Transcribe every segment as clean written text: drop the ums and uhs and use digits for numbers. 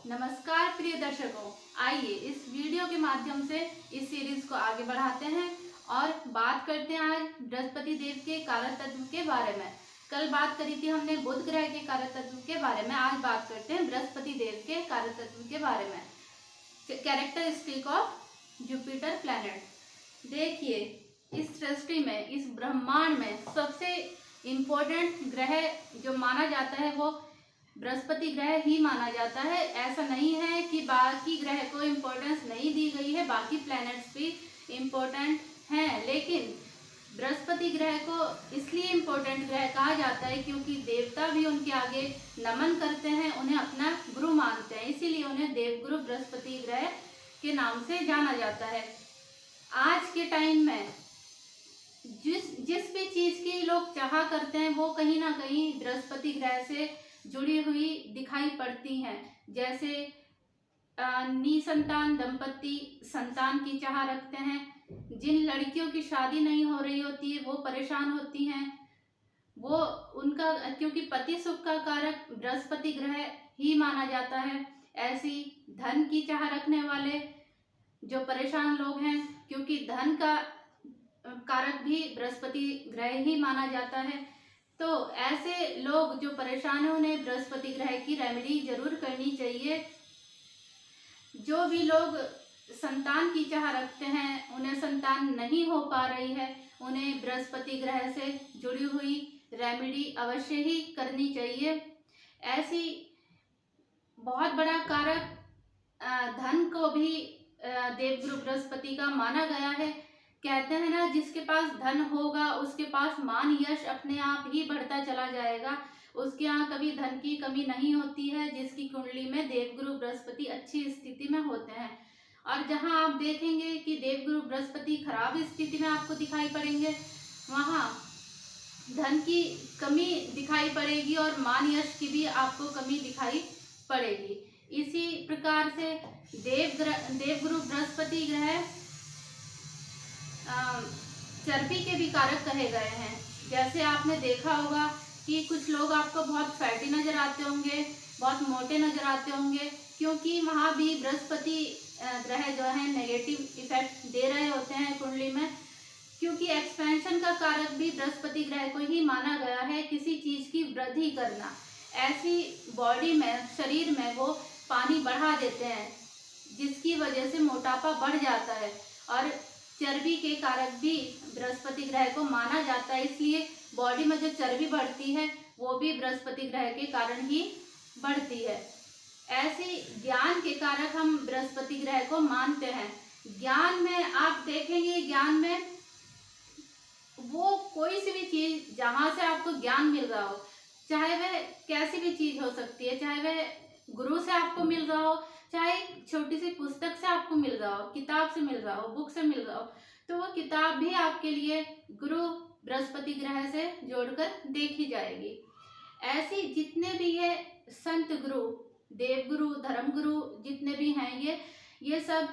नमस्कार प्रिय दर्शकों, आइए इस वीडियो के माध्यम से इस सीरीज को आगे बढ़ाते हैं और बात करते हैं आज बृहस्पति देव के कारक तत्व के बारे में। कल बात करी थी हमने बुध ग्रह के कारक तत्व के बारे में, आज बात करते हैं बृहस्पति देव के कारक तत्व के बारे में। Characteristic of Jupiter planet. देखिए, इस सृष्टि में, इस ब्रह्मांड में सबसे इम्पोर्टेंट ग्रह जो माना जाता है वो बृहस्पति ग्रह ही माना जाता है। ऐसा नहीं है कि बाकी ग्रह को इम्पोर्टेंस नहीं दी गई है, बाकी प्लैनेट्स भी इम्पोर्टेंट हैं, लेकिन बृहस्पति ग्रह को इसलिए इम्पोर्टेंट ग्रह कहा जाता है क्योंकि देवता भी उनके आगे नमन करते हैं, उन्हें अपना गुरु मानते हैं, इसीलिए उन्हें देवगुरु बृहस्पति ग्रह के नाम से जाना जाता है। आज के टाइम में जिस भी चीज की लोग चाह करते हैं वो कहीं ना कहीं बृहस्पति ग्रह से जुड़ी हुई दिखाई पड़ती हैं। जैसे निसंतान दंपति संतान की चाह रखते हैं, जिन लड़कियों की शादी नहीं हो रही होती है वो परेशान होती हैं, वो उनका क्योंकि पति सुख का कारक बृहस्पति ग्रह ही माना जाता है। ऐसी धन की चाह रखने वाले जो परेशान लोग हैं, क्योंकि धन का कारक भी बृहस्पति ग्रह ही माना जाता है, तो ऐसे लोग जो परेशान हैं उन्हें बृहस्पति ग्रह की रेमेडी जरूर करनी चाहिए। जो भी लोग संतान की चाह रखते हैं, उन्हें संतान नहीं हो पा रही है, उन्हें बृहस्पति ग्रह से जुड़ी हुई रेमेडी अवश्य ही करनी चाहिए। ऐसी बहुत बड़ा कारक धन को भी देवगुरु बृहस्पति का माना गया है। कहते हैं ना, जिसके पास धन होगा उसके पास मान यश अपने आप ही बढ़ता चला जाएगा, उसके यहाँ कभी धन की कमी नहीं होती है जिसकी कुंडली में देवगुरु बृहस्पति अच्छी स्थिति में होते हैं। और जहाँ आप देखेंगे कि देवगुरु बृहस्पति खराब स्थिति में आपको दिखाई पड़ेंगे, वहाँ धन की कमी दिखाई पड़ेगी और मान यश की भी आपको कमी दिखाई पड़ेगी। इसी प्रकार से देवगुरु बृहस्पति ग्रह चर्बी के भी कारक कहे गए हैं। जैसे आपने देखा होगा कि कुछ लोग आपको बहुत फैटी नजर आते होंगे, बहुत मोटे नजर आते होंगे, क्योंकि वहाँ भी बृहस्पति ग्रह जो है नेगेटिव इफेक्ट दे रहे होते हैं कुंडली में। क्योंकि एक्सपेंशन का कारक भी बृहस्पति ग्रह को ही माना गया है, किसी चीज की वृद्धि करना। ऐसी बॉडी में, शरीर में वो पानी बढ़ा देते हैं जिसकी वजह से मोटापा बढ़ जाता है, और चर्बी के कारक भी बृहस्पति ग्रह को माना जाता है। इसलिए बॉडी में जो चर्बी बढ़ती है वो भी बृहस्पति ग्रह के कारण ही बढ़ती है। ऐसी ज्ञान के कारक हम बृहस्पति ग्रह को मानते हैं। ज्ञान में आप देखेंगे, ज्ञान में वो कोई सी भी चीज जहाँ से आपको ज्ञान मिल रहा हो, चाहे वह कैसी भी चीज हो सकती है, चाहे वह गुरु से आपको मिल रहा हो, चाहे छोटी सी पुस्तक से आपको मिल रहा हो, किताब से मिल रहा हो, बुक से मिल रहा हो, तो वो किताब भी आपके लिए गुरु बृहस्पति ग्रह से जोड़कर देखी जाएगी। ऐसी जितने भी ये संत गुरु, देवगुरु, धर्मगुरु जितने भी हैं, ये सब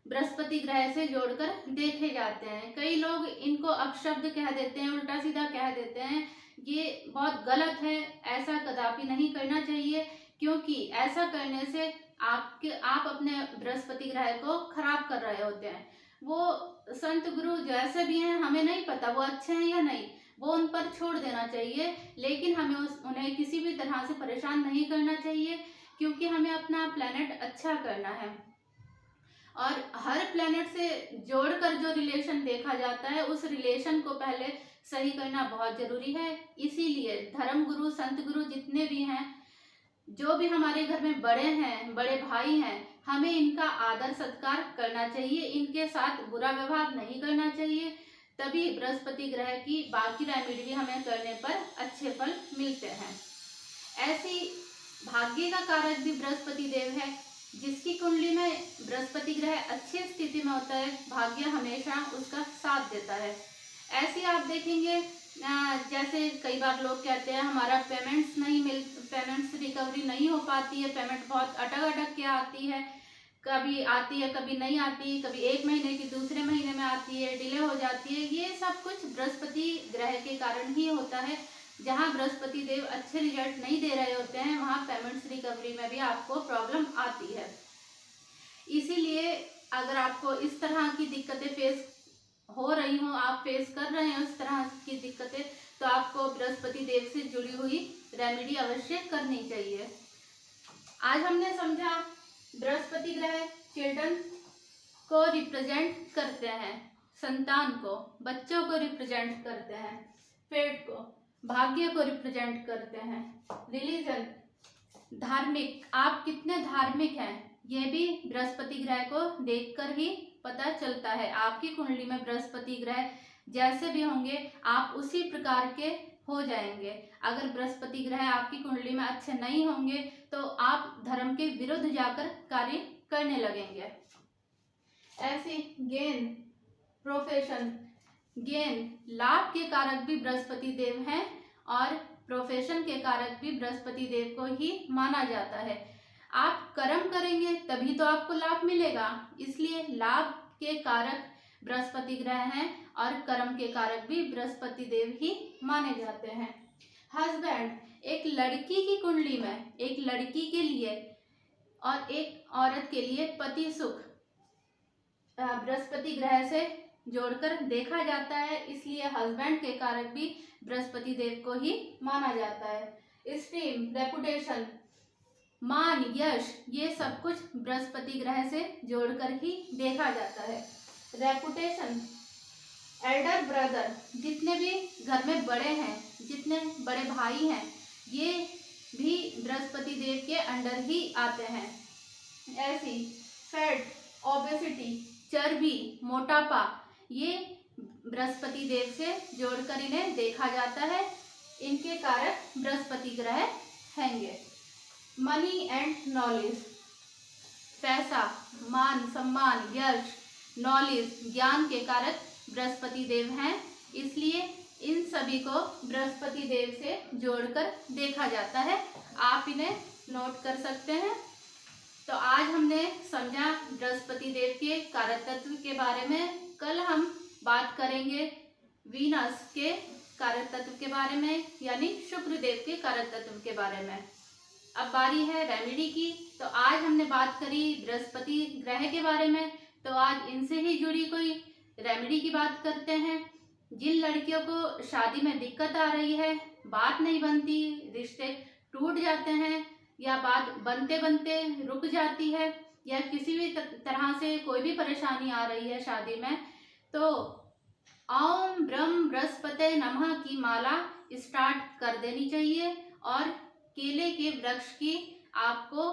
बृहस्पति ग्रह से जोड़कर देखे जाते हैं। कई लोग इनको अपशब्द कह देते हैं, उल्टा सीधा कह देते हैं, ये बहुत गलत है, ऐसा कदापि नहीं करना चाहिए, क्योंकि ऐसा करने से आप अपने बृहस्पति ग्रह को खराब कर रहे होते हैं। वो संत गुरु जैसे भी हैं, हमें नहीं पता वो अच्छे हैं या नहीं, वो उन पर छोड़ देना चाहिए, लेकिन हमें उन्हें किसी भी तरह से परेशान नहीं करना चाहिए, क्योंकि हमें अपना प्लेनेट अच्छा करना है। और हर प्लेनेट से जोड़कर जो रिलेशन देखा जाता है, उस रिलेशन को पहले सही करना बहुत जरूरी है। इसीलिए धर्म गुरु, संत गुरु जितने भी हैं, जो भी हमारे घर में बड़े हैं, बड़े भाई हैं, हमें इनका आदर सत्कार करना चाहिए, इनके साथ बुरा व्यवहार नहीं करना चाहिए, तभी बृहस्पति ग्रह की बाकी रेमेडी भी हमें करने पर अच्छे फल मिलते हैं। ऐसी भाग्य का कारक भी बृहस्पति देव है, जिसकी कुंडली में बृहस्पति ग्रह अच्छी स्थिति में होता है, भाग्य हमेशा उसका साथ देता है। ऐसी आप देखेंगे, जैसे कई बार लोग कहते हैं हमारा पेमेंट्स रिकवरी नहीं हो पाती है, पेमेंट बहुत अटक के आती है, कभी आती है कभी नहीं आती, कभी एक महीने की दूसरे महीने में आती है, डिले हो जाती है। ये सब कुछ बृहस्पति ग्रह के कारण ही होता है। जहाँ बृहस्पति देव अच्छे रिजल्ट नहीं दे रहे होते हैं वहाँ पेमेंट्स रिकवरी में भी आपको प्रॉब्लम आती है। इसीलिए अगर आपको इस तरह की दिक्कतें फेस हो रही हो, आप फेस कर रहे हैं उस तरह की दिक्कतें, तो आपको बृहस्पति देव से जुड़ी हुई रेमेडी अवश्य करनी चाहिए। आज हमने समझा बृहस्पति ग्रह चिल्ड्रन को रिप्रेजेंट करते हैं, संतान को, बच्चों को रिप्रेजेंट करते हैं, फेट को, भाग्य को रिप्रेजेंट करते हैं, रिलीजन, धार्मिक, आप कितने धार्मिक हैं यह भी बृहस्पति ग्रह को देखकर ही पता चलता है। आपकी कुंडली में बृहस्पति ग्रह जैसे भी होंगे आप उसी प्रकार के हो जाएंगे। अगर बृहस्पति ग्रह आपकी कुंडली में अच्छे नहीं होंगे तो आप धर्म के विरुद्ध जाकर कार्य करने लगेंगे। ऐसे गेन, प्रोफेशन, गेन, लाभ के कारक भी बृहस्पति देव हैं और प्रोफेशन के कारक भी बृहस्पति देव को ही माना जाता है। आप कर्म करेंगे तभी तो आपको लाभ मिलेगा, इसलिए लाभ के कारक बृहस्पति ग्रह हैं और कर्म के कारक भी बृहस्पति देव ही माने जाते हैं। हस्बैंड, एक लड़की की कुंडली में एक लड़की के लिए और एक औरत के लिए पति सुख बृहस्पति ग्रह से जोड़कर देखा जाता है, इसलिए हस्बैंड के कारक भी बृहस्पति देव को ही माना जाता है। स्टीम, रेपुटेशन, मान, यश, ये सब कुछ बृहस्पति ग्रह से जोड़कर ही देखा जाता है। रेपुटेशन, एल्डर ब्रदर, जितने भी घर में बड़े हैं, जितने बड़े भाई हैं, ये भी बृहस्पति देव के अंडर ही आते हैं। ऐसी फैट, ओबेसिटी, चर्बी, मोटापा, ये बृहस्पति देव से जोड़कर इन्हें देखा जाता है, इनके कारक बृहस्पति ग्रह हैंगे। मनी एंड नॉलेज, पैसा, मान, सम्मान, यश, नॉलेज, ज्ञान के कारक बृहस्पति देव हैं, इसलिए इन सभी को बृहस्पति देव से जोड़कर देखा जाता है। आप इन्हें नोट कर सकते हैं। तो आज हमने समझा बृहस्पति देव के कारक तत्व के बारे में। कल हम बात करेंगे वीनस के कारक तत्व के बारे में, यानी शुक्र देव के कारक तत्व के बारे में। अब बारी है रेमेडी की। तो आज हमने बात करी बृहस्पति ग्रह के बारे में, तो आज इनसे ही जुड़ी कोई रेमेडी की बात करते हैं। जिन लड़कियों को शादी में दिक्कत आ रही है, बात नहीं बनती, रिश्ते टूट जाते हैं या बात बनते बनते रुक जाती है या किसी भी तरह से कोई भी परेशानी आ रही है शादी में, तो ओम ब्रह्म बृहस्पते नमः की माला स्टार्ट कर देनी चाहिए और केले के वृक्ष की आपको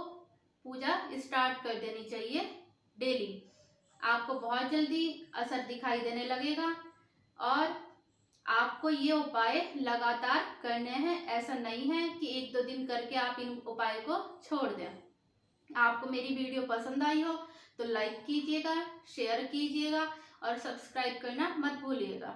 पूजा स्टार्ट कर देनी चाहिए डेली। आपको बहुत जल्दी असर दिखाई देने लगेगा और आपको ये उपाय लगातार करने हैं। ऐसा नहीं है कि 1-2 दिन करके आप इन उपाय को छोड़ दें। आपको मेरी वीडियो पसंद आई हो तो लाइक कीजिएगा, शेयर कीजिएगा और सब्सक्राइब करना मत भूलिएगा।